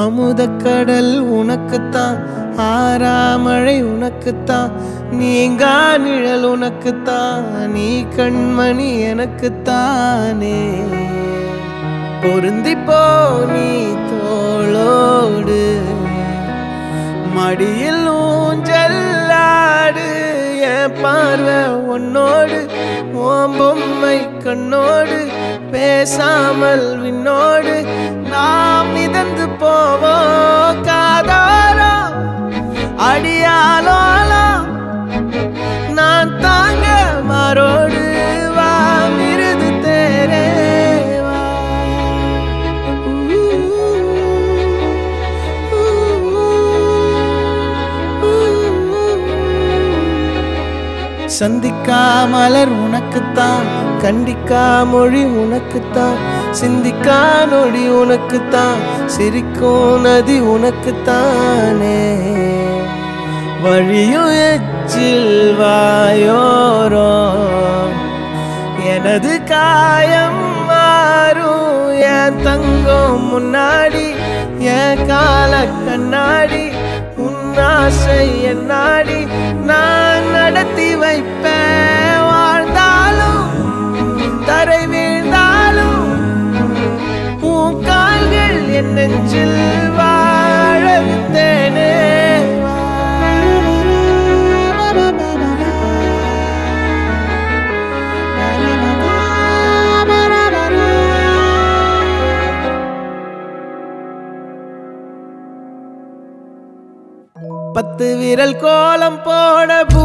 அமுதக்கடல் உனக்குத்தான், ஆறாமழை உனக்குத்தான், நீங்கா நிழல் உனக்குத்தான், நீ கண்மணி எனக்குத்தானே. பொருந்திப்போ நீ தோளோடு, மடியில் ஊஞ்சல்லாடு, என் பார்வை உன்னோடு, ஓம் பொம்மை கண்ணோடு, பேசாமல் விண்ணோடு நாம் மிதந்து போவோம். காதாரோ அடியாலோலோ நான் தாங்க மாறோடு, வா மிருது தேரே வா. சந்திக்கா மலர் உனக்குத்தான், கண்டிக்கா மொழி உனக்குத்தான், சிந்திக்கா நொடி உனக்குத்தான், சிரிக்கும் நதி உனக்குத்தானே. வழியும் எச்சில் வாயோரோ எனது காயம் மாறும், என் தங்கம் முன்னாடி, என் கால கண்ணாடி, உன்னாசை என்னாடி நான் நடத்தி வைப்பேன். வாழ்ந்தாலும் தரை வீழ்ந்தாலும் உன் கால்கள் என் நெஞ்சில் வாழ விட்டேனே. பத்து விரல் கோலம் போட பூ